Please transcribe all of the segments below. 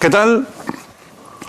¿Qué tal?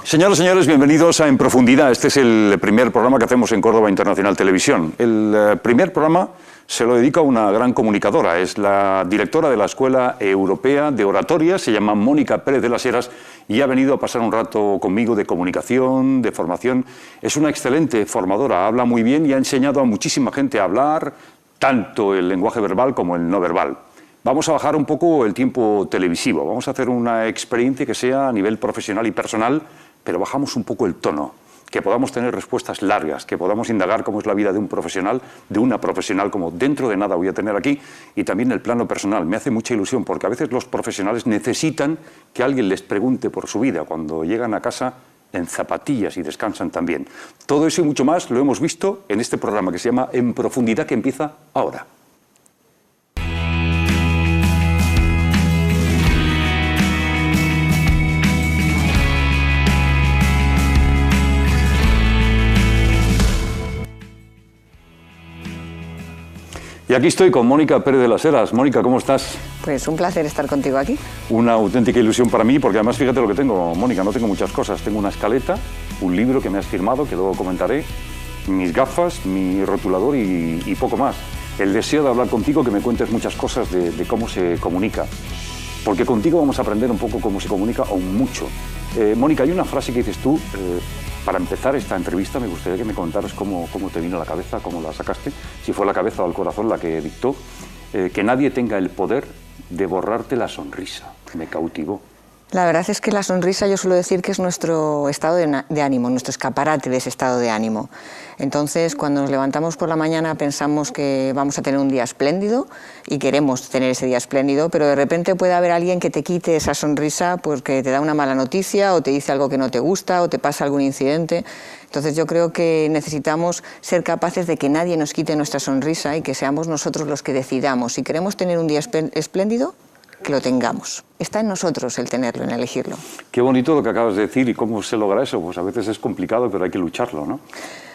Señoras y señores, bienvenidos a En Profundidad. Este es el primer programa que hacemos en Córdoba Internacional Televisión. El primer programa se lo dedica a una gran comunicadora. Es la directora de la Escuela Europea de Oratoria, se llama Mónica Pérez de las Heras y ha venido a pasar un rato conmigo de comunicación, de formación. Es una excelente formadora, habla muy bien y ha enseñado a muchísima gente a hablar, tanto el lenguaje verbal como el no verbal. Vamos a bajar un poco el tiempo televisivo, vamos a hacer una experiencia que sea a nivel profesional y personal, pero bajamos un poco el tono, que podamos tener respuestas largas, que podamos indagar cómo es la vida de un profesional, de una profesional, como dentro de nada voy a tener aquí, y también el plano personal. Me hace mucha ilusión, porque a veces los profesionales necesitan que alguien les pregunte por su vida cuando llegan a casa en zapatillas y descansan también. Todo eso y mucho más lo hemos visto en este programa que se llama En Profundidad, que empieza ahora. Y aquí estoy con Mónica Pérez de las Heras. Mónica, ¿cómo estás? Pues un placer estar contigo aquí. Una auténtica ilusión para mí, porque además fíjate lo que tengo, Mónica, no tengo muchas cosas. Tengo una escaleta, un libro que me has firmado, que luego comentaré, mis gafas, mi rotulador y poco más. El deseo de hablar contigo, que me cuentes muchas cosas de cómo se comunica. Porque contigo vamos a aprender un poco cómo se comunica, o mucho. Mónica, hay una frase que dices tú, para empezar esta entrevista me gustaría que me contaras cómo te vino a la cabeza, cómo la sacaste, si fue la cabeza o el corazón la que dictó, que nadie tenga el poder de borrarte la sonrisa. Me cautivó. La verdad es que la sonrisa, yo suelo decir que es nuestro estado de ánimo, nuestro escaparate de ese estado de ánimo. Entonces, cuando nos levantamos por la mañana pensamos que vamos a tener un día espléndido y queremos tener ese día espléndido, pero de repente puede haber alguien que te quite esa sonrisa porque te da una mala noticia o te dice algo que no te gusta o te pasa algún incidente. Entonces yo creo que necesitamos ser capaces de que nadie nos quite nuestra sonrisa y que seamos nosotros los que decidamos. Si queremos tener un día espléndido, que lo tengamos. Está en nosotros el tenerlo, en elegirlo. Qué bonito lo que acabas de decir. ¿Y cómo se logra eso? Pues a veces es complicado, pero hay que lucharlo, ¿no?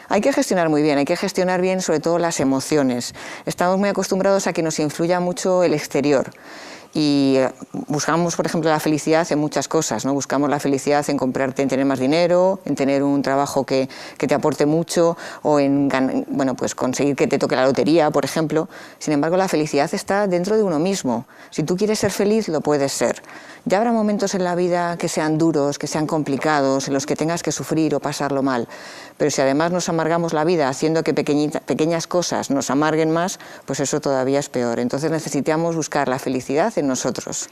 Hay que gestionar muy bien, hay que gestionar bien sobre todo las emociones. Estamos muy acostumbrados a que nos influya mucho el exterior. Y buscamos, por ejemplo, la felicidad en muchas cosas, ¿no? Buscamos la felicidad en comprarte, en tener más dinero, en tener un trabajo que te aporte mucho o en pues conseguir que te toque la lotería, por ejemplo. Sin embargo, la felicidad está dentro de uno mismo. Si tú quieres ser feliz, lo puedes ser. Ya habrá momentos en la vida que sean duros, que sean complicados, en los que tengas que sufrir o pasarlo mal. Pero si además nos amargamos la vida haciendo que pequeñas cosas nos amarguen más, pues eso todavía es peor. Entonces necesitamos buscar la felicidad en nosotros.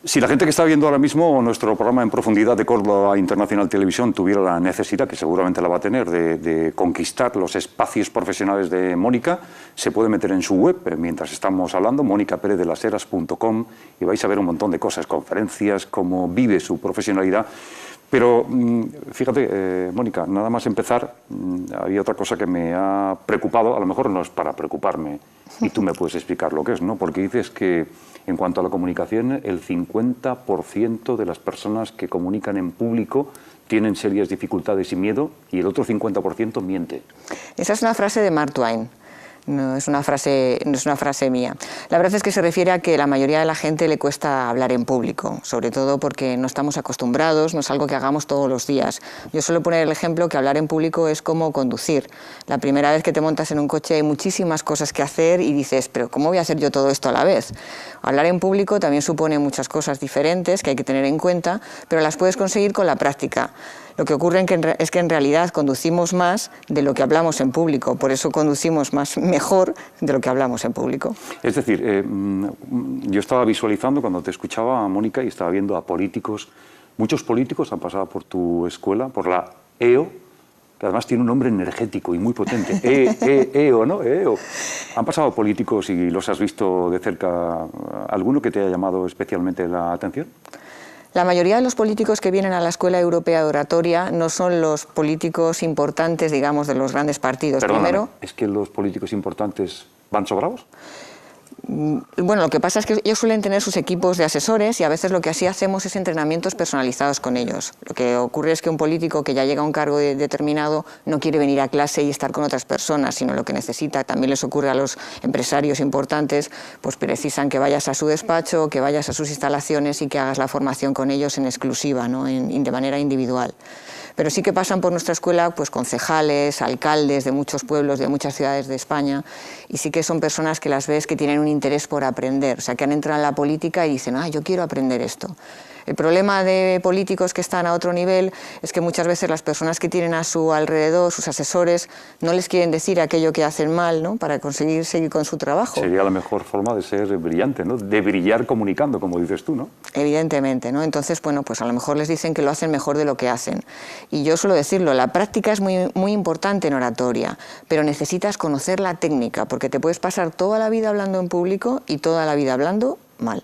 Si la gente que está viendo ahora mismo nuestro programa En Profundidad de Córdoba Internacional Televisión tuviera la necesidad, que seguramente la va a tener, de conquistar los espacios profesionales de Mónica, se puede meter en su web mientras estamos hablando, monicaperezdelasheras.com, y vais a ver un montón de cosas, conferencias, cómo vive su profesionalidad. Pero fíjate, Mónica, nada más empezar, había otra cosa que me ha preocupado, a lo mejor no es para preocuparme, y tú me puedes explicar lo que es, ¿no? Porque dices que en cuanto a la comunicación, el 50% de las personas que comunican en público tienen serias dificultades y miedo, y el otro 50% miente. Esa es una frase de Mark Twain. No es una frase mía. La verdad es que se refiere a que la mayoría de la gente le cuesta hablar en público, sobre todo porque no estamos acostumbrados, no es algo que hagamos todos los días. Yo suelo poner el ejemplo que hablar en público es como conducir. La primera vez que te montas en un coche hay muchísimas cosas que hacer y dices, pero ¿cómo voy a hacer yo todo esto a la vez? Hablar en público también supone muchas cosas diferentes que hay que tener en cuenta, pero las puedes conseguir con la práctica. Lo que ocurre es que en realidad conducimos más de lo que hablamos en público, por eso conducimos mejor de lo que hablamos en público. Es decir, yo estaba visualizando cuando te escuchaba, Mónica, y estaba viendo a políticos, muchos políticos han pasado por tu escuela, por la EO, que además tiene un nombre energético y muy potente, EO, ¿no? EO. ¿Han pasado políticos y los has visto de cerca? ¿Alguno que te haya llamado especialmente la atención? La mayoría de los políticos que vienen a la Escuela Europea de Oratoria no son los políticos importantes, digamos, de los grandes partidos. Perdóname, Primero, ¿es que los políticos importantes van sobrados? Bueno, lo que pasa es que ellos suelen tener sus equipos de asesores y a veces lo que así hacemos es entrenamientos personalizados con ellos. Lo que ocurre es que un político que ya llega a un cargo determinado no quiere venir a clase y estar con otras personas, sino lo que necesita. También les ocurre a los empresarios importantes, pues precisan que vayas a su despacho, que vayas a sus instalaciones y que hagas la formación con ellos en exclusiva, ¿no? De manera individual. Pero sí que pasan por nuestra escuela pues concejales, alcaldes de muchos pueblos, de muchas ciudades de España, y sí que son personas que las ves que tienen un interés por aprender, o sea, que han entrado en la política y dicen, yo quiero aprender esto. El problema de políticos que están a otro nivel es que muchas veces las personas que tienen a su alrededor, sus asesores, no les quieren decir aquello que hacen mal, ¿no? Para conseguir seguir con su trabajo. Sería la mejor forma de ser brillante, ¿no? De brillar comunicando, como dices tú, ¿no? Evidentemente, ¿no? Entonces, bueno, pues a lo mejor les dicen que lo hacen mejor de lo que hacen. Y yo suelo decirlo, la práctica es muy importante en oratoria, pero necesitas conocer la técnica, porque te puedes pasar toda la vida hablando en público y toda la vida hablando mal.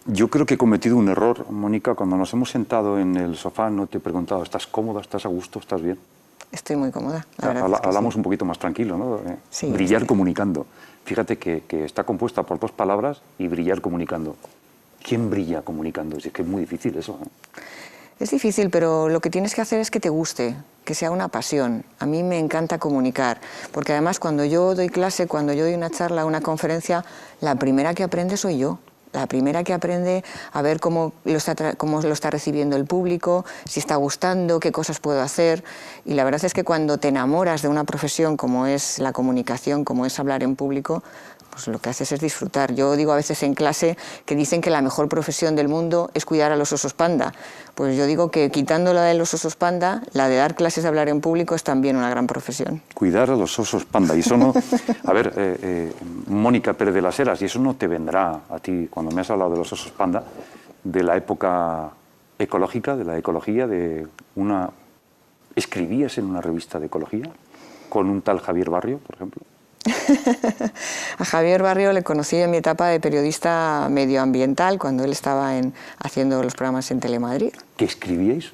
Yo creo que he cometido un error, Mónica. Cuando nos hemos sentado en el sofá no te he preguntado, ¿estás cómoda, estás a gusto, estás bien? Estoy muy cómoda, la verdad es que hablamos sí. un poquito más tranquilo, ¿no? Sí, brillar sí. comunicando. Fíjate que está compuesta por dos palabras y brillar comunicando. ¿Quién brilla comunicando? Es que es muy difícil eso, ¿eh? Es difícil, pero lo que tienes que hacer es que te guste, que sea una pasión. A mí me encanta comunicar, porque además cuando yo doy clase, cuando yo doy una charla, una conferencia, la primera que aprende soy yo. La primera que aprende a ver cómo lo está recibiendo el público, si está gustando, qué cosas puedo hacer. Y la verdad es que cuando te enamoras de una profesión como es la comunicación, como es hablar en público, pues lo que haces es disfrutar. Yo digo a veces en clase que dicen que la mejor profesión del mundo es cuidar a los osos panda. Pues yo digo que quitando la de los osos panda, la de dar clases de hablar en público es también una gran profesión. Cuidar a los osos panda. Y eso no... A ver, Mónica Pérez de las Heras, y eso no te vendrá a ti, cuando me has hablado de los osos panda, de la época ecológica, de la ecología, de una... ¿Escribías en una revista de ecología con un tal Javier Barrio, por ejemplo? A Javier Barrio le conocí en mi etapa de periodista medioambiental, cuando él estaba haciendo los programas en Telemadrid. ¿Qué escribíais?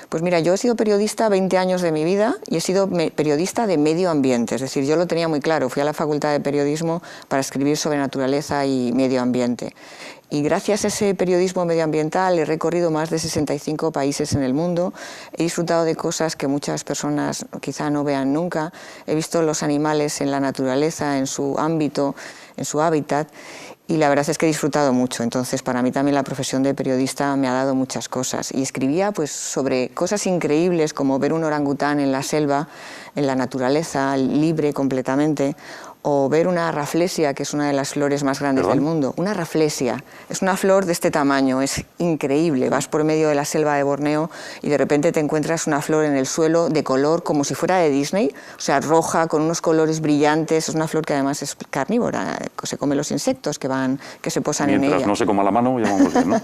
Pues mira, yo he sido periodista 20 años de mi vida y he sido periodista de medio ambiente, es decir, yo lo tenía muy claro, fui a la Facultad de Periodismo para escribir sobre naturaleza y medio ambiente. Y gracias a ese periodismo medioambiental he recorrido más de 65 países en el mundo, he disfrutado de cosas que muchas personas quizá no vean nunca, he visto los animales en la naturaleza, en su ámbito, en su hábitat, y la verdad es que he disfrutado mucho. Entonces, para mí también la profesión de periodista me ha dado muchas cosas. Y escribía pues, sobre cosas increíbles como ver un orangután en la selva, en la naturaleza, libre completamente, o ver una raflesia, que es una de las flores más grandes del mundo. Una raflesia, es una flor de este tamaño, es increíble. Vas por medio de la selva de Borneo y de repente te encuentras una flor en el suelo de color como si fuera de Disney, o sea, roja, con unos colores brillantes. Es una flor que además es carnívora, se come los insectos que se posan en ella. Mientras no se coma la mano, ya vamos bien, ¿no?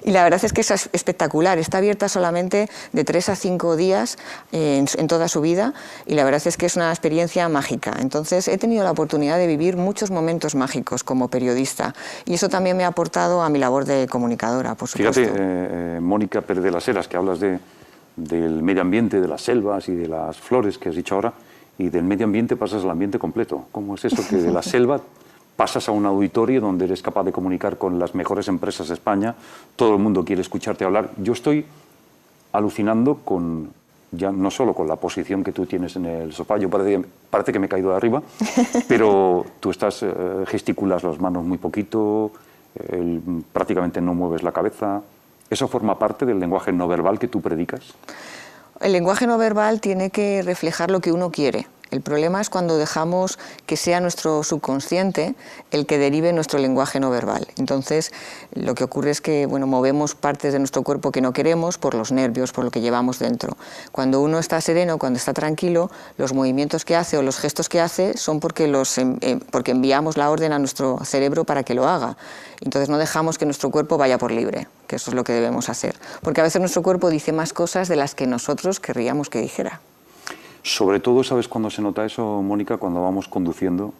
Y la verdad es que es espectacular, está abierta solamente de 3 a 5 días en toda su vida, y la verdad es que es una experiencia mágica. Entonces he tenido la oportunidad de vivir muchos momentos mágicos como periodista, y eso también me ha aportado a mi labor de comunicadora, por supuesto. Fíjate, Mónica Pérez de las Heras, que hablas del medio ambiente, de las selvas y de las flores que has dicho ahora, y del medio ambiente pasas al ambiente completo. ¿Cómo es eso que de la selva pasas a un auditorio donde eres capaz de comunicar con las mejores empresas de España, todo el mundo quiere escucharte hablar? Yo estoy alucinando con, ya no solo con la posición que tú tienes en el sofá, yo parece que me he caído de arriba, pero tú gesticulas las manos muy poquito, prácticamente no mueves la cabeza. ¿Eso forma parte del lenguaje no verbal que tú predicas? El lenguaje no verbal tiene que reflejar lo que uno quiere. El problema es cuando dejamos que sea nuestro subconsciente el que derive nuestro lenguaje no verbal. Entonces, lo que ocurre es que movemos partes de nuestro cuerpo que no queremos por los nervios, por lo que llevamos dentro. Cuando uno está sereno, cuando está tranquilo, los movimientos que hace o los gestos que hace son porque enviamos la orden a nuestro cerebro para que lo haga. Entonces no dejamos que nuestro cuerpo vaya por libre, que eso es lo que debemos hacer. Porque a veces nuestro cuerpo dice más cosas de las que nosotros querríamos que dijera. Sobre todo, ¿sabes cuándo se nota eso, Mónica? Cuando vamos conduciendo,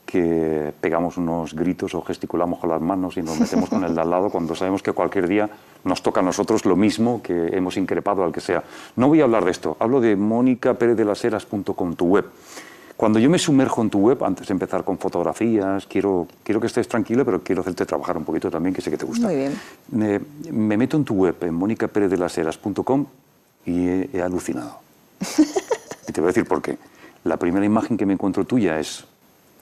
que pegamos unos gritos o gesticulamos con las manos y nos metemos con el de al lado cuando sabemos que cualquier día nos toca a nosotros lo mismo que hemos increpado al que sea. No voy a hablar de esto, hablo de monicaperezdelasheras.com, tu web. Cuando yo me sumerjo en tu web, antes de empezar con fotografías, quiero que estés tranquila, pero quiero hacerte trabajar un poquito también, que sé que te gusta. Muy bien. Me meto en tu web, en monicaperezdelaseras.com, y he alucinado. Y te voy a decir por qué. La primera imagen que me encuentro tuya es,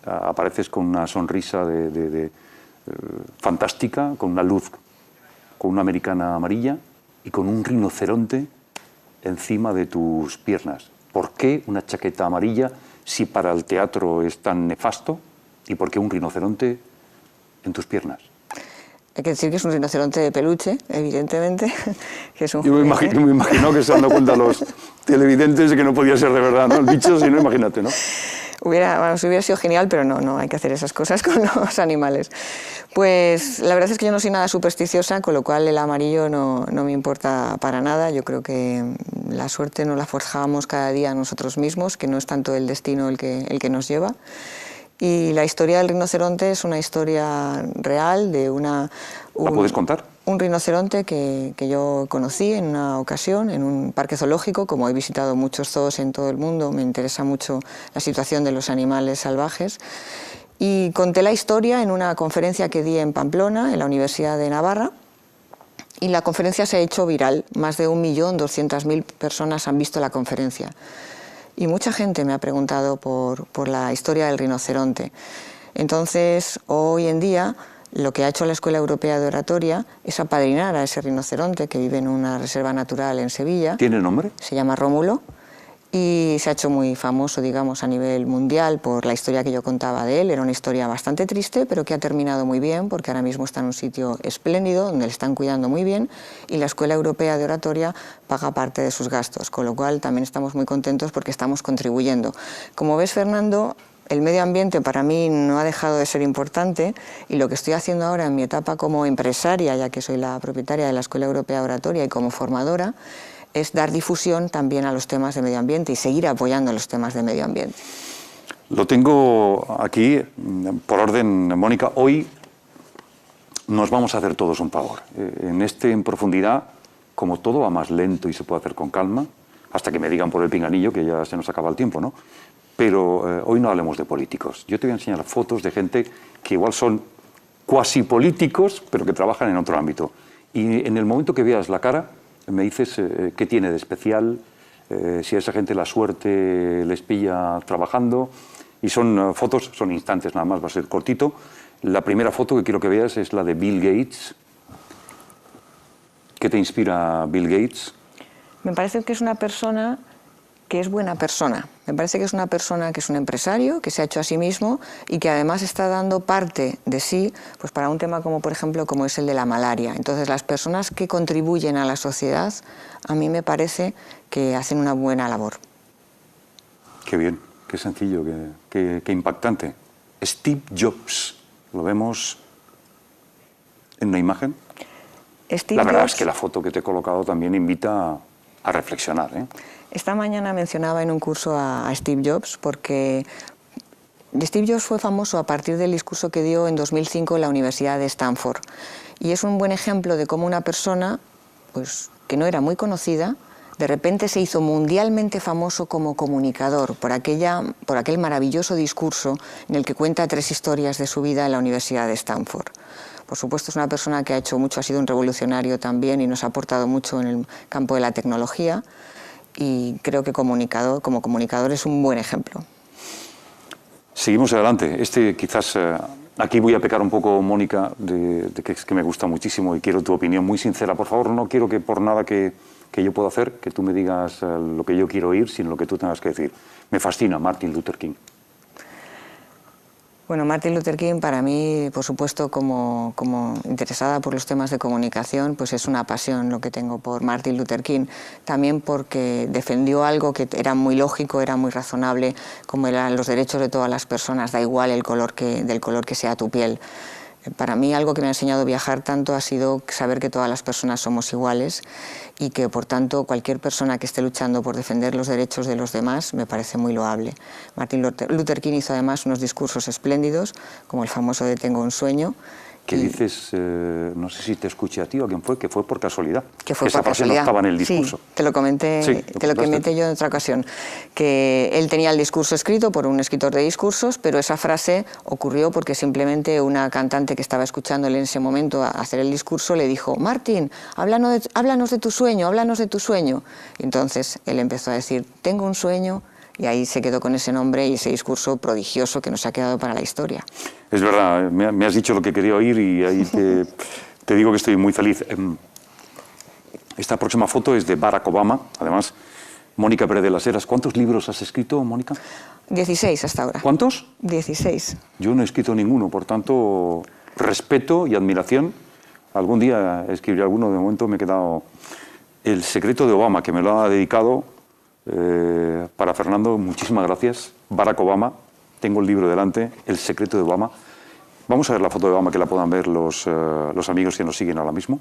apareces con una sonrisa fantástica, con una luz, con una americana amarilla y con un rinoceronte encima de tus piernas. ¿Por qué una chaqueta amarilla si para el teatro es tan nefasto? ¿Y por qué un rinoceronte en tus piernas? Hay que decir que es un rinoceronte de peluche, evidentemente. Que es un Yo me imagino que se han dado cuenta los televidentes de que no podía ser de verdad, ¿no? El bicho, si no, imagínate, ¿no? Hubiera sido genial, pero no hay que hacer esas cosas con los animales. Pues la verdad es que yo no soy nada supersticiosa, con lo cual el amarillo no me importa para nada. Yo creo que la suerte nos la forjamos cada día nosotros mismos, que no es tanto el destino el que nos lleva. Y la historia del rinoceronte es una historia real de ¿La puedes contar? Un rinoceronte que yo conocí en una ocasión en un parque zoológico. Como he visitado muchos zoos en todo el mundo, me interesa mucho la situación de los animales salvajes. Y conté la historia en una conferencia que di en Pamplona, en la Universidad de Navarra. Y la conferencia se ha hecho viral. Más de 1.200.000 personas han visto la conferencia. Y mucha gente me ha preguntado por la historia del rinoceronte. Entonces, hoy en día, lo que ha hecho la Escuela Europea de Oratoria es apadrinar a ese rinoceronte que vive en una reserva natural en Sevilla. ¿Tiene nombre? Se llama Rómulo y se ha hecho muy famoso, digamos, a nivel mundial por la historia que yo contaba de él. Era una historia bastante triste, pero que ha terminado muy bien, porque ahora mismo está en un sitio espléndido, donde le están cuidando muy bien, y la Escuela Europea de Oratoria paga parte de sus gastos, con lo cual también estamos muy contentos porque estamos contribuyendo. Como ves, Fernando, el medio ambiente para mí no ha dejado de ser importante, y lo que estoy haciendo ahora en mi etapa como empresaria, ya que soy la propietaria de la Escuela Europea de Oratoria y como formadora, es dar difusión también a los temas de medio ambiente y seguir apoyando los temas de medio ambiente. Lo tengo aquí, por orden, Mónica. Hoy nos vamos a hacer todos un favor. En profundidad, como todo va más lento y se puede hacer con calma, hasta que me digan por el pinganillo que ya se nos acaba el tiempo, ¿no? Pero hoy no hablemos de políticos. Yo te voy a enseñar fotos de gente que igual son cuasi políticos, pero que trabajan en otro ámbito. Y en el momento que veas la cara, me dices qué tiene de especial, si a esa gente la suerte les pilla trabajando. Y son fotos, son instantes nada más, va a ser cortito. La primera foto que quiero que veas es la de Bill Gates. ¿Qué te inspira Bill Gates? Me parece que es una persona que es buena persona. Me parece que es una persona que es un empresario, que se ha hecho a sí mismo y que además está dando parte de sí pues para un tema como, por ejemplo, como es el de la malaria. Entonces, las personas que contribuyen a la sociedad, a mí me parece que hacen una buena labor. Qué bien, qué sencillo, qué impactante. Steve Jobs, ¿lo vemos en una imagen? La verdad es que la foto que te he colocado también invita a reflexionar, ¿eh? Esta mañana mencionaba en un curso a Steve Jobs, porque Steve Jobs fue famoso a partir del discurso que dio en 2005 en la Universidad de Stanford. Y es un buen ejemplo de cómo una persona pues, que no era muy conocida, de repente se hizo mundialmente famoso como comunicador por aquel maravilloso discurso en el que cuenta 3 historias de su vida en la Universidad de Stanford. Por supuesto, es una persona que ha hecho mucho, ha sido un revolucionario también y nos ha aportado mucho en el campo de la tecnología. Y creo que como comunicador es un buen ejemplo. Seguimos adelante. Quizás aquí voy a pecar un poco, Mónica, de que es que me gusta muchísimo y quiero tu opinión muy sincera. Por favor, no quiero que por nada que yo pueda hacer, que tú me digas lo que yo quiero oír, sino lo que tú tengas que decir. Me fascina Martin Luther King. Bueno, Martin Luther King para mí, por supuesto, como interesada por los temas de comunicación, pues es una pasión lo que tengo por Martin Luther King. También porque defendió algo que era muy lógico, era muy razonable, como eran los derechos de todas las personas, da igual del color que sea tu piel. Para mí algo que me ha enseñado a viajar tanto ha sido saber que todas las personas somos iguales y que por tanto cualquier persona que esté luchando por defender los derechos de los demás me parece muy loable. Martin Luther King hizo además unos discursos espléndidos, como el famoso de Tengo un sueño, que dices, no sé si te escuché a ti o a quién fue, que fue por casualidad. Que fue esa por frase casualidad. no estaba en el discurso. Sí, te lo comenté, Sí, te lo comenté yo en otra ocasión, que él tenía el discurso escrito por un escritor de discursos, pero esa frase ocurrió porque simplemente una cantante que estaba escuchándole en ese momento a hacer el discurso le dijo: Martín, háblanos de tu sueño, háblanos de tu sueño. Y entonces él empezó a decir: tengo un sueño, y ahí se quedó con ese nombre y ese discurso prodigioso que nos ha quedado para la historia. Es verdad, me has dicho lo que quería oír y ahí te digo que estoy muy feliz. Esta próxima foto es de Barack Obama, además, Mónica Pérez de las Heras. ¿Cuántos libros has escrito, Mónica? 16 hasta ahora. ¿Cuántos? 16. Yo no he escrito ninguno, por tanto, respeto y admiración. Algún día escribiré alguno, de momento me he quedado... El secreto de Obama, que me lo ha dedicado para Fernando, muchísimas gracias. Barack Obama, tengo el libro delante, El secreto de Obama. Vamos a ver la foto de Obama, que la puedan ver los amigos que nos siguen ahora mismo.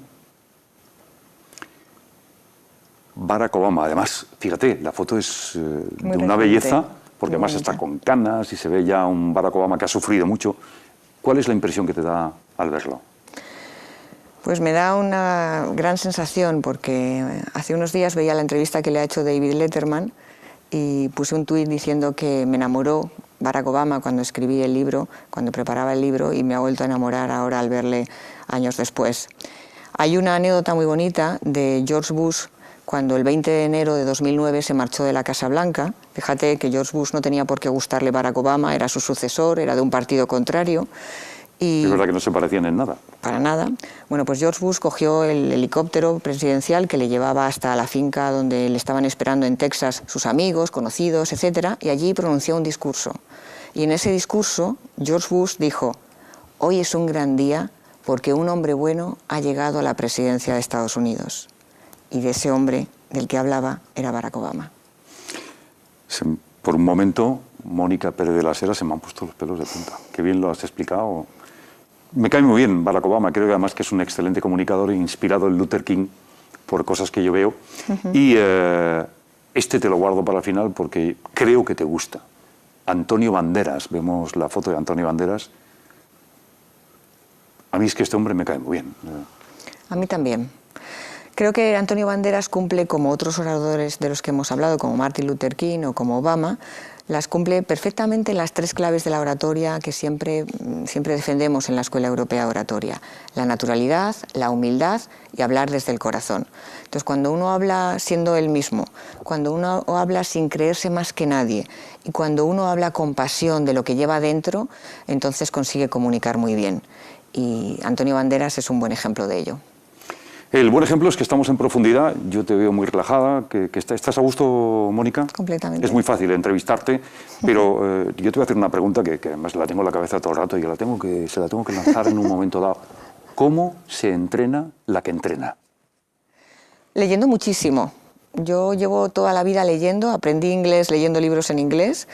Barack Obama, además, fíjate, la foto es de una belleza, porque además está con canas y se ve ya un Barack Obama que ha sufrido mucho. ¿Cuál es la impresión que te da al verlo? Pues me da una gran sensación, porque hace unos días veía la entrevista que le ha hecho David Letterman y puse un tuit diciendo que me enamoró Barack Obama cuando escribí el libro, cuando preparaba el libro, y me ha vuelto a enamorar ahora al verle años después. Hay una anécdota muy bonita de George Bush cuando el 20 de enero de 2009 se marchó de la Casa Blanca. Fíjate que George Bush no tenía por qué gustarle Barack Obama, era su sucesor, era de un partido contrario. Y es verdad que no se parecían en nada. Para nada. Bueno, pues George Bush cogió el helicóptero presidencial que le llevaba hasta la finca donde le estaban esperando en Texas sus amigos, conocidos, etcétera, y allí pronunció un discurso. Y en ese discurso, George Bush dijo: hoy es un gran día porque un hombre bueno ha llegado a la presidencia de Estados Unidos. Y de ese hombre del que hablaba era Barack Obama. Por un momento, Mónica Pérez de las Heras, se me han puesto los pelos de punta. Qué bien lo has explicado. Me cae muy bien Barack Obama, creo que además que es un excelente comunicador, inspirado en Luther King por cosas que yo veo. Y este te lo guardo para el final porque creo que te gusta. Antonio Banderas, vemos la foto de Antonio Banderas. A mí es que este hombre me cae muy bien. A mí también. Creo que Antonio Banderas cumple, como otros oradores de los que hemos hablado, como Martin Luther King o como Obama, las cumple perfectamente las tres claves de la oratoria que siempre defendemos en la Escuela Europea de Oratoria: la naturalidad, la humildad y hablar desde el corazón. Entonces, cuando uno habla siendo él mismo, cuando uno habla sin creerse más que nadie y cuando uno habla con pasión de lo que lleva dentro, entonces consigue comunicar muy bien. Y Antonio Banderas es un buen ejemplo de ello. El buen ejemplo es que estamos en profundidad, yo te veo muy relajada, que ¿estás a gusto, Mónica? Completamente. Es muy fácil entrevistarte, pero yo te voy a hacer una pregunta que además la tengo en la cabeza todo el rato y se la tengo que lanzar en un momento dado. ¿Cómo se entrena la que entrena? Leyendo muchísimo. Yo llevo toda la vida leyendo, aprendí inglés leyendo libros en inglés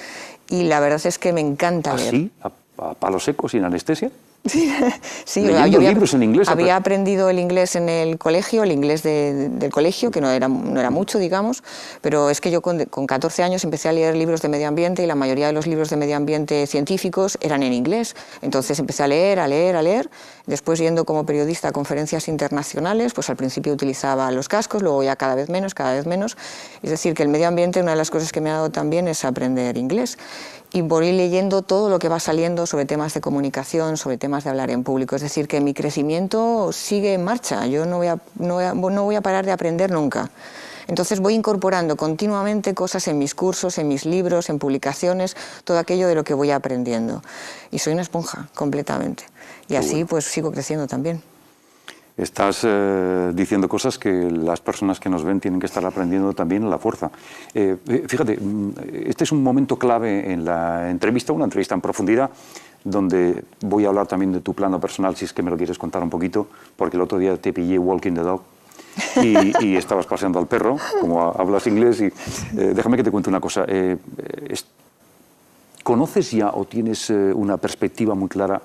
y la verdad es que me encanta leer. ¿Así? ¿A palo seco, sin anestesia? Sí, leyendo libros en inglés. Había aprendido el inglés en el colegio, el inglés del colegio, que no era mucho, digamos, pero es que yo con 14 años empecé a leer libros de medio ambiente y la mayoría de los libros de medio ambiente científicos eran en inglés. Entonces empecé a leer. Después, yendo como periodista a conferencias internacionales, pues al principio utilizaba los cascos, luego ya cada vez menos. Es decir, que el medio ambiente, una de las cosas que me ha dado también es aprender inglés. Y voy leyendo todo lo que va saliendo sobre temas de comunicación, sobre temas de hablar en público. Es decir, que mi crecimiento sigue en marcha. Yo no voy a parar de aprender nunca. Entonces voy incorporando continuamente cosas en mis cursos, en mis libros, en publicaciones, todo aquello de lo que voy aprendiendo. Y soy una esponja, completamente. Y así pues sigo creciendo también. Estás diciendo cosas que las personas que nos ven tienen que estar aprendiendo también a la fuerza. Fíjate, este es un momento clave en la entrevista, una entrevista en profundidad, donde voy a hablar también de tu plano personal, si es que me lo quieres contar un poquito, porque el otro día te pillé walking the dog y estabas paseando al perro, como hablas inglés, y déjame que te cuente una cosa. ¿Conoces ya o tienes una perspectiva muy clara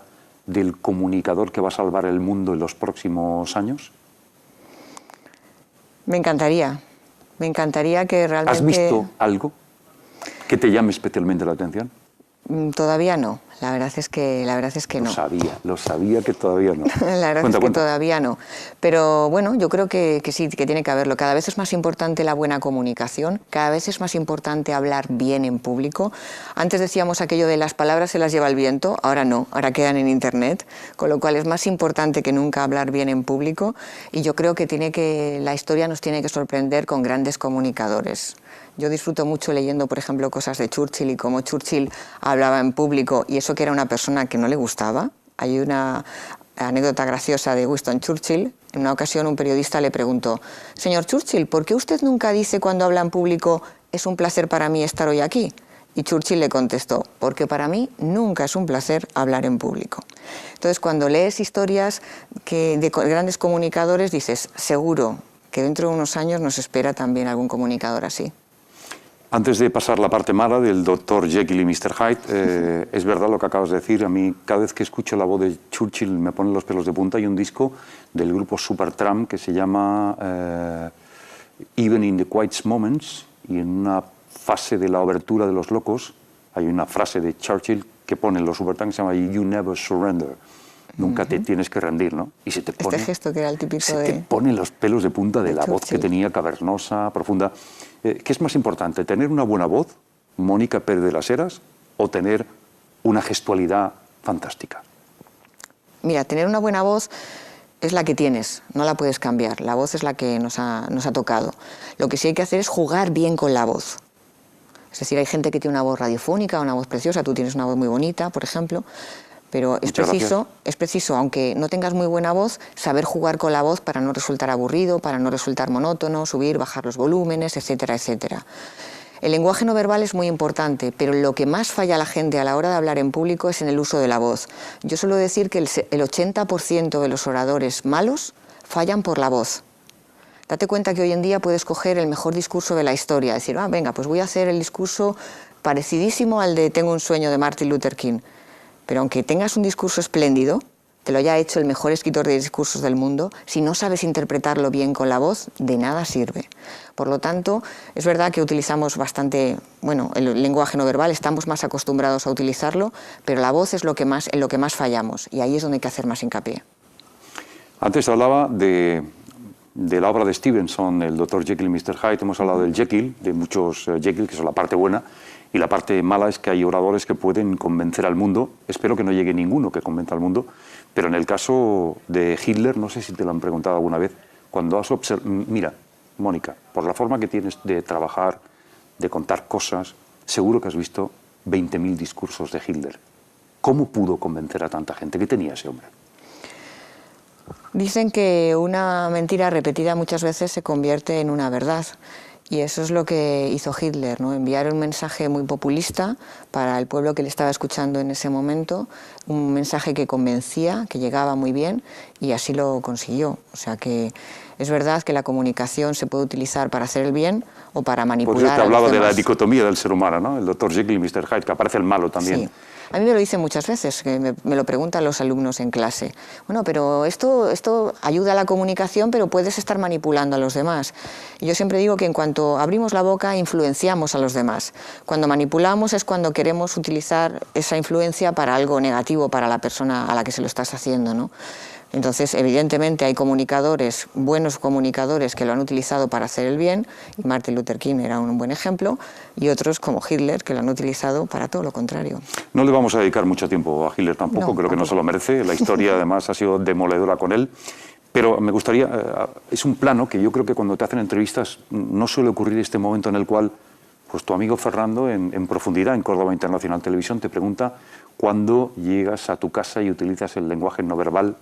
del comunicador que va a salvar el mundo en los próximos años? Me encantaría que realmente... ¿Has visto algo que te llame especialmente la atención? Todavía no. La verdad es que no. Lo sabía que todavía no. La verdad es que todavía no. Pero bueno, yo creo que sí, que tiene que haberlo. Cada vez es más importante la buena comunicación, cada vez es más importante hablar bien en público. Antes decíamos aquello de las palabras se las lleva el viento, ahora no, ahora quedan en Internet, con lo cual es más importante que nunca hablar bien en público y yo creo que la historia nos tiene que sorprender con grandes comunicadores. Yo disfruto mucho leyendo, por ejemplo, cosas de Churchill y cómo Churchill hablaba en público y eso que era una persona que no le gustaba. Hay una anécdota graciosa de Winston Churchill. En una ocasión un periodista le preguntó: «Señor Churchill, ¿por qué usted nunca dice cuando habla en público «es un placer para mí estar hoy aquí»?» Y Churchill le contestó: «Porque para mí nunca es un placer hablar en público». Entonces, cuando lees historias de grandes comunicadores, dices, seguro que dentro de unos años nos espera también algún comunicador así. Antes de pasar la parte mala del Dr. Jekyll y Mr. Hyde, es verdad lo que acabas de decir. A mí, cada vez que escucho la voz de Churchill, me ponen los pelos de punta. Hay un disco del grupo Supertramp que se llama Even in the Quiet Moments, y en una fase de la obertura de Los Locos hay una frase de Churchill que pone en los Supertramp que se llama You never surrender. Nunca te tienes que rendir, ¿no? Y se te pone, este gesto que era el típico te ponen los pelos de punta de la voz que tenía, cavernosa, profunda. ¿Qué es más importante, tener una buena voz, Mónica Pérez de las Heras, o tener una gestualidad fantástica? Mira, tener una buena voz es la que tienes, no la puedes cambiar. La voz es la que nos ha tocado. Lo que sí hay que hacer es jugar bien con la voz. Es decir, hay gente que tiene una voz radiofónica, una voz preciosa, tú tienes una voz muy bonita, por ejemplo, pero es preciso, aunque no tengas muy buena voz, saber jugar con la voz para no resultar aburrido, para no resultar monótono, subir, bajar los volúmenes, etcétera, etcétera. El lenguaje no verbal es muy importante, pero lo que más falla a la gente a la hora de hablar en público es en el uso de la voz. Yo suelo decir que el 80% de los oradores malos fallan por la voz. Date cuenta que hoy en día puedes coger el mejor discurso de la historia, decir, venga, pues voy a hacer el discurso parecidísimo al de Tengo un sueño de Martin Luther King. Pero aunque tengas un discurso espléndido, te lo haya hecho el mejor escritor de discursos del mundo, si no sabes interpretarlo bien con la voz, de nada sirve. Por lo tanto, es verdad que utilizamos bastante, el lenguaje no verbal, estamos más acostumbrados a utilizarlo, pero la voz es en lo que más fallamos, y ahí es donde hay que hacer más hincapié. Antes hablaba de la obra de Stevenson, el Dr. Jekyll y Mr. Hyde. Hemos hablado del Jekyll, de muchos Jekyll, que son la parte buena, y la parte mala es que hay oradores que pueden convencer al mundo. Espero que no llegue ninguno que convenza al mundo, pero en el caso de Hitler, no sé si te lo han preguntado alguna vez, cuando has observado... Mira, Mónica, por la forma que tienes de trabajar, de contar cosas, seguro que has visto 20.000 discursos de Hitler. ¿Cómo pudo convencer a tanta gente? ¿Qué tenía ese hombre? Dicen que una mentira repetida muchas veces se convierte en una verdad. Y eso es lo que hizo Hitler, ¿no? Enviar un mensaje muy populista para el pueblo que le estaba escuchando en ese momento, un mensaje que convencía, que llegaba muy bien, y así lo consiguió. O sea que es verdad que la comunicación se puede utilizar para hacer el bien o para manipular. Por eso te hablaba de la dicotomía del ser humano, ¿no? El Dr. Jekyll y Mr. Hyde, que aparece el malo también. Sí. A mí me lo dicen muchas veces, que me lo preguntan los alumnos en clase. Bueno, pero esto ayuda a la comunicación, pero puedes estar manipulando a los demás. Y yo siempre digo que en cuanto abrimos la boca, influenciamos a los demás. Cuando manipulamos es cuando queremos utilizar esa influencia para algo negativo para la persona a la que se lo estás haciendo, ¿no? Entonces, evidentemente, hay comunicadores, buenos comunicadores, que lo han utilizado para hacer el bien, y Martin Luther King era un buen ejemplo, y otros, como Hitler, que lo han utilizado para todo lo contrario. No le vamos a dedicar mucho tiempo a Hitler tampoco, creo que no se lo merece. La historia, además, ha sido demoledora con él. Pero me gustaría, es un plano que yo creo que cuando te hacen entrevistas no suele ocurrir este momento en el cual pues tu amigo Fernando, en profundidad, en Córdoba Internacional Televisión, te pregunta cuándo llegas a tu casa y utilizas el lenguaje no verbal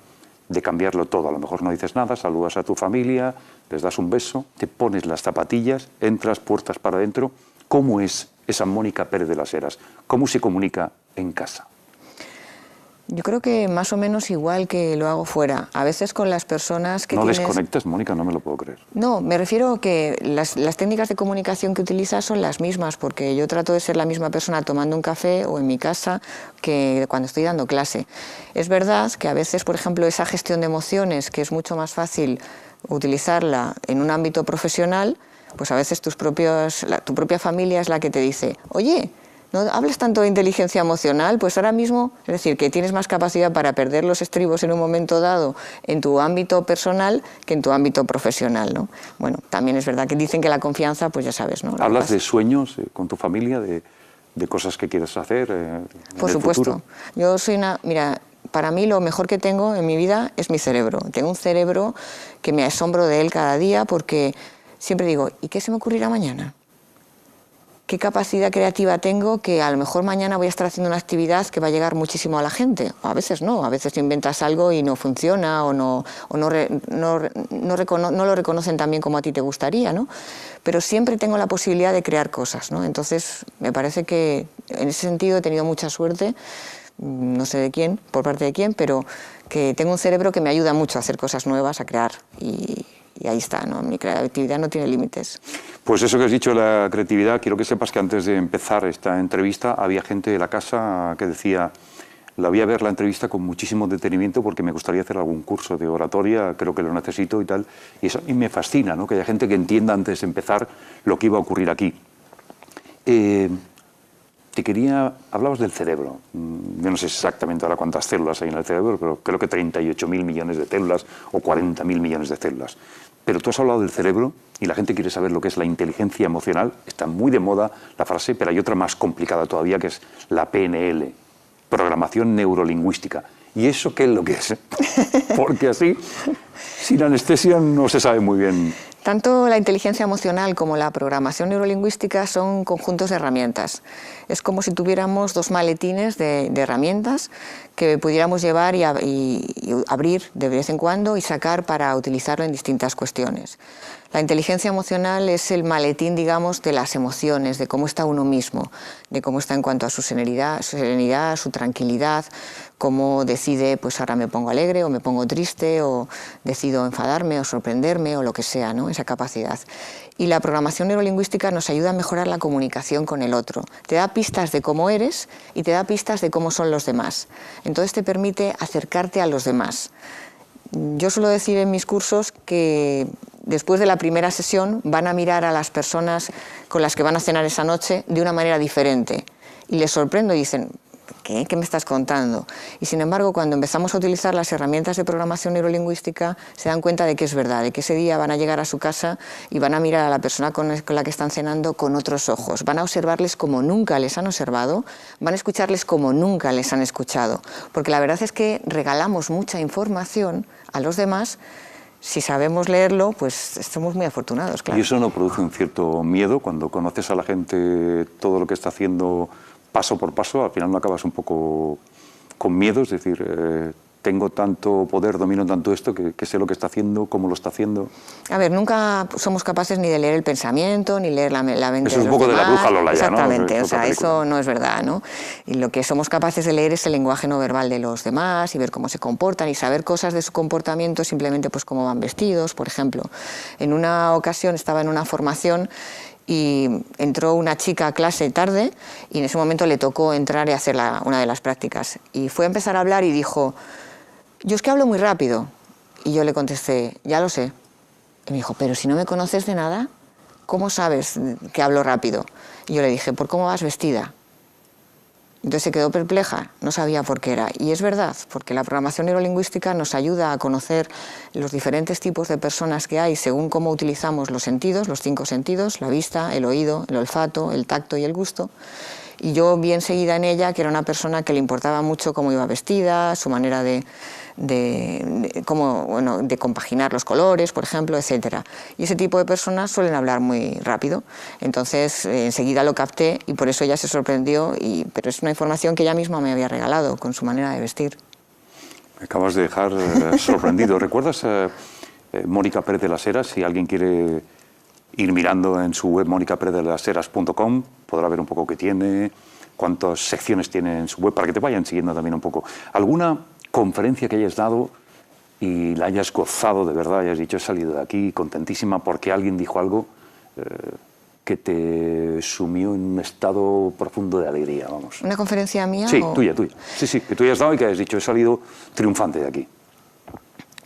de cambiarlo todo. A lo mejor no dices nada, saludas a tu familia, les das un beso, te pones las zapatillas, entras puertas para adentro. ¿Cómo es esa Mónica Pérez de las Heras? ¿Cómo se comunica en casa? Yo creo que más o menos igual que lo hago fuera. A veces con las personas que ¿No tienes... desconectas, Mónica? No me lo puedo creer. No, me refiero que las técnicas de comunicación que utilizas son las mismas, porque yo trato de ser la misma persona tomando un café o en mi casa que cuando estoy dando clase. Es verdad que a veces, por ejemplo, esa gestión de emociones, que es mucho más fácil utilizarla en un ámbito profesional, pues a veces tu propia familia es la que te dice, oye, No hables tanto de inteligencia emocional, pues ahora mismo, es decir, que tienes más capacidad para perder los estribos en un momento dado en tu ámbito personal que en tu ámbito profesional, ¿no? Bueno, también es verdad que dicen que la confianza, pues ya sabes, ¿no? ¿Hablas de sueños con tu familia, de cosas que quieres hacer en Por el supuesto. futuro? Yo soy una... Mira, para mí lo mejor que tengo en mi vida es mi cerebro. Tengo un cerebro que me asombro de él cada día porque siempre digo, ¿y qué se me ocurrirá mañana? ¿Qué capacidad creativa tengo que a lo mejor mañana voy a estar haciendo una actividad que va a llegar muchísimo a la gente? O a veces no, a veces inventas algo y no funciona o no lo reconocen tan bien como a ti te gustaría, ¿no? Pero siempre tengo la posibilidad de crear cosas, ¿no? Entonces, me parece que en ese sentido he tenido mucha suerte, no sé de quién, por parte de quién, pero que tengo un cerebro que me ayuda mucho a hacer cosas nuevas, a crear y ahí está, ¿no? Mi creatividad no tiene límites. Pues eso que has dicho, la creatividad, quiero que sepas que antes de empezar esta entrevista había gente de la casa que decía, la voy a ver la entrevista con muchísimo detenimiento porque me gustaría hacer algún curso de oratoria, creo que lo necesito y tal. Y eso a mí me fascina, ¿no? Que haya gente que entienda antes de empezar lo que iba a ocurrir aquí. Hablabas del cerebro. Yo no sé exactamente ahora cuántas células hay en el cerebro, pero creo que 38.000 millones de células o 40.000 millones de células. Pero tú has hablado del cerebro y la gente quiere saber lo que es la inteligencia emocional. Está muy de moda la frase, pero hay otra más complicada todavía que es la PNL, programación neurolingüística. ¿Y eso qué es lo que es? Porque así, sin anestesia, no se sabe muy bien. Tanto la inteligencia emocional como la programación neurolingüística son conjuntos de herramientas. Es como si tuviéramos dos maletines de herramientas que pudiéramos llevar y abrir de vez en cuando y sacar para utilizarlo en distintas cuestiones. La inteligencia emocional es el maletín, digamos, de las emociones, de cómo está uno mismo, de cómo está en cuanto a su serenidad, su tranquilidad, cómo decide, pues ahora me pongo alegre o me pongo triste o decido enfadarme o sorprenderme o lo que sea, ¿no? Esa capacidad. Y la programación neurolingüística nos ayuda a mejorar la comunicación con el otro. Te da pistas de cómo eres y te da pistas de cómo son los demás. Entonces te permite acercarte a los demás. Yo suelo decir en mis cursos que después de la primera sesión van a mirar a las personas con las que van a cenar esa noche de una manera diferente. Y les sorprendo y dicen, ¿qué? ¿Qué me estás contando? Y sin embargo, cuando empezamos a utilizar las herramientas de programación neurolingüística, se dan cuenta de que es verdad, de que ese día van a llegar a su casa y van a mirar a la persona con la que están cenando con otros ojos. Van a observarles como nunca les han observado, van a escucharles como nunca les han escuchado. Porque la verdad es que regalamos mucha información a los demás. Si sabemos leerlo, pues estamos muy afortunados, claro. ¿Y eso no produce un cierto miedo cuando conoces a la gente todo lo que está haciendo paso por paso? Al final no acabas un poco con miedo, es decir, tengo tanto poder, domino tanto esto, que sé lo que está haciendo, cómo lo está haciendo. A ver, nunca somos capaces ni de leer el pensamiento, ni leer la mente de los demás. Eso es un poco de la bruja Lola ya, ¿no? Exactamente, o sea, eso no es verdad, ¿no? Y lo que somos capaces de leer es el lenguaje no verbal de los demás y ver cómo se comportan y saber cosas de su comportamiento, simplemente pues cómo van vestidos, por ejemplo. En una ocasión estaba en una formación y entró una chica a clase tarde y en ese momento le tocó entrar y hacer una de las prácticas. Y fue a empezar a hablar y dijo, yo es que hablo muy rápido. Y yo le contesté, ya lo sé. Y me dijo, pero si no me conoces de nada, ¿cómo sabes que hablo rápido? Y yo le dije, ¿por cómo vas vestida? Entonces se quedó perpleja, no sabía por qué era. Y es verdad, porque la programación neurolingüística nos ayuda a conocer los diferentes tipos de personas que hay según cómo utilizamos los sentidos, los 5 sentidos, la vista, el oído, el olfato, el tacto y el gusto. Y yo vi enseguida en ella que era una persona que le importaba mucho cómo iba vestida, su manera de compaginar los colores, por ejemplo, etc. Y ese tipo de personas suelen hablar muy rápido. Entonces, enseguida lo capté y por eso ella se sorprendió, pero es una información que ella misma me había regalado con su manera de vestir. Me acabas de dejar sorprendido. ¿Recuerdas Mónica Pérez de las Heras? Si alguien quiere ir mirando en su web monicaperezdelaseras.com, podrá ver un poco qué tiene, cuántas secciones tiene en su web, para que te vayan siguiendo también un poco. ¿Alguna conferencia que hayas dado y la hayas gozado de verdad, hayas dicho, he salido de aquí contentísima porque alguien dijo algo que te sumió en un estado profundo de alegría, vamos? ¿Una conferencia mía? Sí, tuya. Sí, que tú hayas dado y que hayas dicho, he salido triunfante de aquí.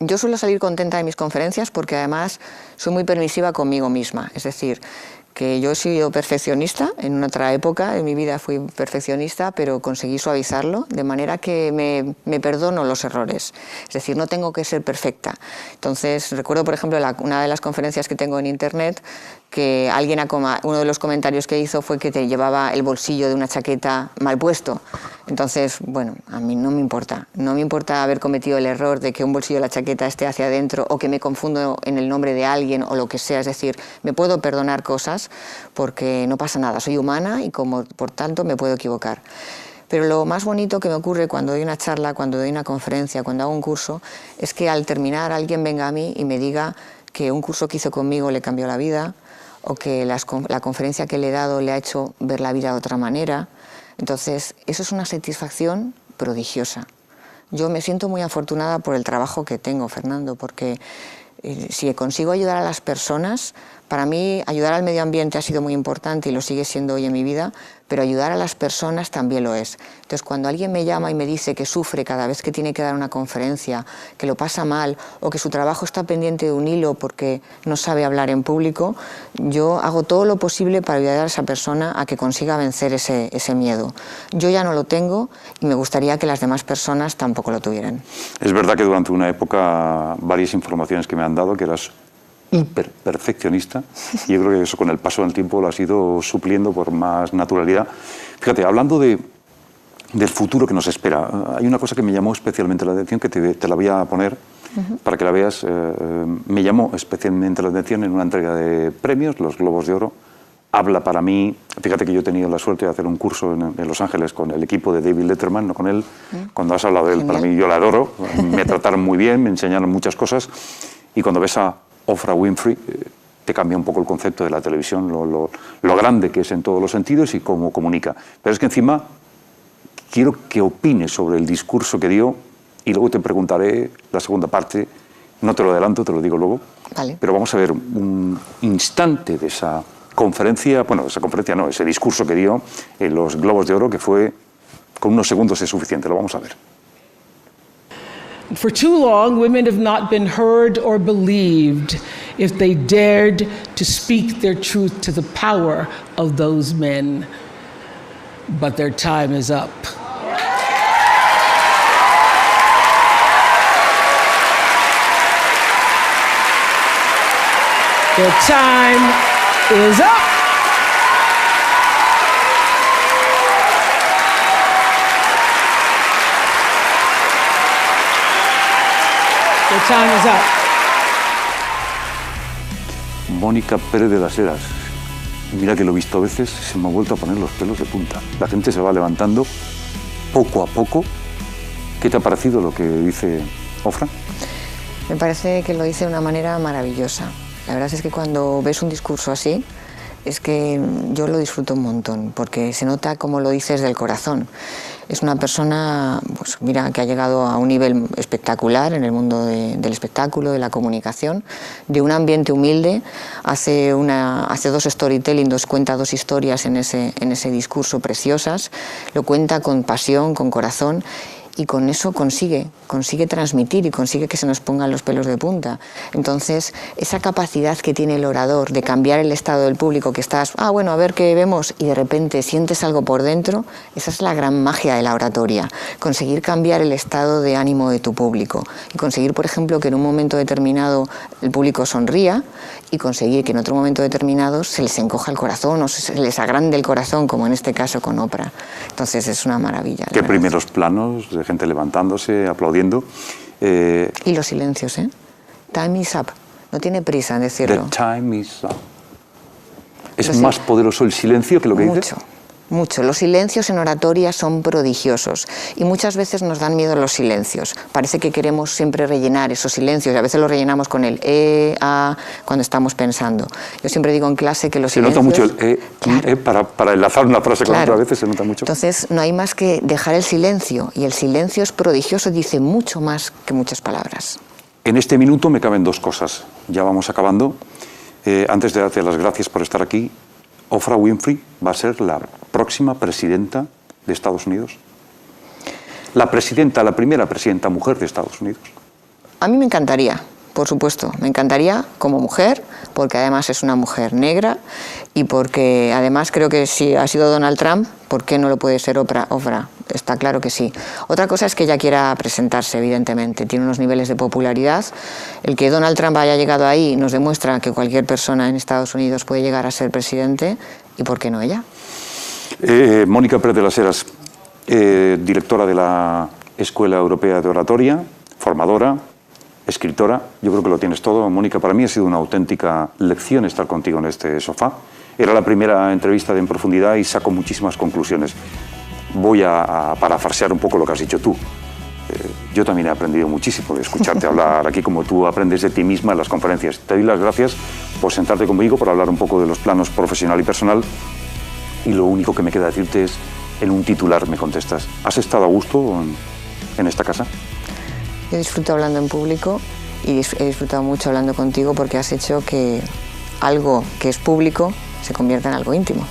Yo suelo salir contenta de mis conferencias porque además soy muy permisiva conmigo misma. Es decir, que yo he sido perfeccionista, en una otra época de mi vida fui perfeccionista, pero conseguí suavizarlo, de manera que me perdono los errores. Es decir, no tengo que ser perfecta. Entonces, recuerdo, por ejemplo, una de las conferencias que tengo en Internet, que uno de los comentarios que hizo fue que te llevaba el bolsillo de una chaqueta mal puesto. Entonces, bueno, a mí no me importa. No me importa haber cometido el error de que un bolsillo de la chaqueta esté hacia adentro o que me confundo en el nombre de alguien o lo que sea. Es decir, me puedo perdonar cosas porque no pasa nada. Soy humana y por tanto me puedo equivocar. Pero lo más bonito que me ocurre cuando doy una charla, cuando doy una conferencia, cuando hago un curso, es que al terminar alguien venga a mí y me diga que un curso que hizo conmigo le cambió la vida, o que la conferencia que le he dado le ha hecho ver la vida de otra manera. Entonces, eso es una satisfacción prodigiosa. Yo me siento muy afortunada por el trabajo que tengo, Fernando, porque si consigo ayudar a las personas, para mí ayudar al medio ambiente ha sido muy importante y lo sigue siendo hoy en mi vida, pero ayudar a las personas también lo es. Entonces, cuando alguien me llama y me dice que sufre cada vez que tiene que dar una conferencia, que lo pasa mal o que su trabajo está pendiente de un hilo porque no sabe hablar en público, yo hago todo lo posible para ayudar a esa persona a que consiga vencer ese miedo. Yo ya no lo tengo y me gustaría que las demás personas tampoco lo tuvieran. Es verdad que durante una época varias informaciones que me han dado que eras hiper perfeccionista, y yo creo que eso con el paso del tiempo lo has ido supliendo por más naturalidad. Fíjate, hablando del futuro que nos espera, hay una cosa que me llamó especialmente la atención, que te la voy a poner para que la veas. Me llamó especialmente la atención en una entrega de premios, los Globos de Oro. Habla para mí, fíjate que yo he tenido la suerte de hacer un curso en Los Ángeles con el equipo de David Letterman, no con él. Cuando has hablado de él, Genial. para mí yo la adoro, me trataron muy bien, me enseñaron muchas cosas, y cuando ves a Oprah Winfrey, te cambia un poco el concepto de la televisión, lo grande que es en todos los sentidos y cómo comunica. Pero es que encima quiero que opines sobre el discurso que dio y luego te preguntaré la segunda parte. No te lo adelanto, te lo digo luego. Vale. Pero vamos a ver un instante de esa conferencia, bueno, esa conferencia no, ese discurso que dio en los Globos de Oro, que fue, con unos segundos es suficiente, lo vamos a ver. For too long, women have not been heard or believed if they dared to speak their truth to the power of those men. But their time is up. Their time is up. Their time is up. Mónica Pérez de las Heras. Mira que lo he visto a veces, se me ha vuelto a poner los pelos de punta. La gente se va levantando poco a poco. ¿Qué te ha parecido lo que dice Ofra? Me parece que lo dice de una manera maravillosa. La verdad es que cuando ves un discurso así, es que yo lo disfruto un montón, porque se nota cómo lo dices del corazón. Es una persona, pues mira, que ha llegado a un nivel espectacular en el mundo del espectáculo, de la comunicación, de un ambiente humilde. Hace dos storytelling, cuenta dos historias en ese discurso preciosas. Lo cuenta con pasión, con corazón. Y con eso consigue transmitir y consigue que se nos pongan los pelos de punta. Entonces, esa capacidad que tiene el orador de cambiar el estado del público, que estás, bueno, a ver qué vemos, y de repente sientes algo por dentro, esa es la gran magia de la oratoria. Conseguir cambiar el estado de ánimo de tu público. Y conseguir, por ejemplo, que en un momento determinado el público sonría, y conseguir que en otro momento determinado se les encoja el corazón o se les agrande el corazón, como en este caso con Oprah. Entonces, es una maravilla. Qué primeros planos de gente levantándose, aplaudiendo. Y los silencios, ¿eh? Time is up. No tiene prisa en decirlo. The time is up. ¿Es más poderoso el silencio que lo que dices? Mucho. Los silencios en oratoria son prodigiosos y muchas veces nos dan miedo los silencios. Parece que queremos siempre rellenar esos silencios y a veces los rellenamos con el cuando estamos pensando. Yo siempre digo en clase que los silencios... Se nota mucho el para enlazar una frase con otra, a veces se nota mucho. Entonces no hay más que dejar el silencio, y el silencio es prodigioso, dice mucho más que muchas palabras. En este minuto me caben dos cosas. Ya vamos acabando. Antes de darte las gracias por estar aquí, Oprah Winfrey va a ser la próxima presidenta de Estados Unidos. La primera presidenta mujer de Estados Unidos. A mí me encantaría, por supuesto, me encantaría como mujer, porque además es una mujer negra y porque además creo que si ha sido Donald Trump, ¿por qué no lo puede ser Oprah? Está claro que sí. Otra cosa es que ella quiera presentarse, evidentemente, tiene unos niveles de popularidad. El que Donald Trump haya llegado ahí nos demuestra que cualquier persona en Estados Unidos puede llegar a ser presidente, ¿y por qué no ella? Mónica Pérez de las Heras, directora de la Escuela Europea de Oratoria, formadora, escritora, yo creo que lo tienes todo. Mónica, para mí ha sido una auténtica lección estar contigo en este sofá. Era la primera entrevista de En Profundidad y saco muchísimas conclusiones. Voy a parafrasear un poco lo que has dicho tú. Yo también he aprendido muchísimo de escucharte hablar aquí, como tú aprendes de ti misma en las conferencias. Te doy las gracias por sentarte conmigo, por hablar un poco de los planos profesional y personal. Y lo único que me queda decirte es, en un titular me contestas, ¿has estado a gusto en esta casa? Yo disfruto hablando en público y he disfrutado mucho hablando contigo porque has hecho que algo que es público se convierta en algo íntimo.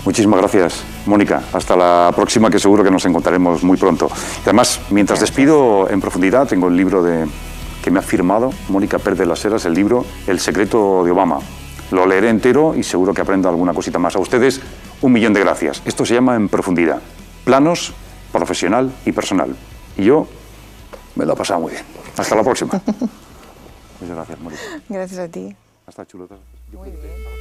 Muchísimas gracias, Mónica. Hasta la próxima, que seguro que nos encontraremos muy pronto. Y además, mientras despido En Profundidad, tengo el libro que me ha firmado Mónica Pérez de las Heras, el libro El secreto de Obama. Lo leeré entero y seguro que aprendo alguna cosita más. A ustedes, 1.000.000 de gracias. Esto se llama En Profundidad. Planos, profesional y personal. Y yo me lo he pasado muy bien. Hasta la próxima. Muchas gracias, Mónica. Gracias a ti. Hasta chulo. Muy bien.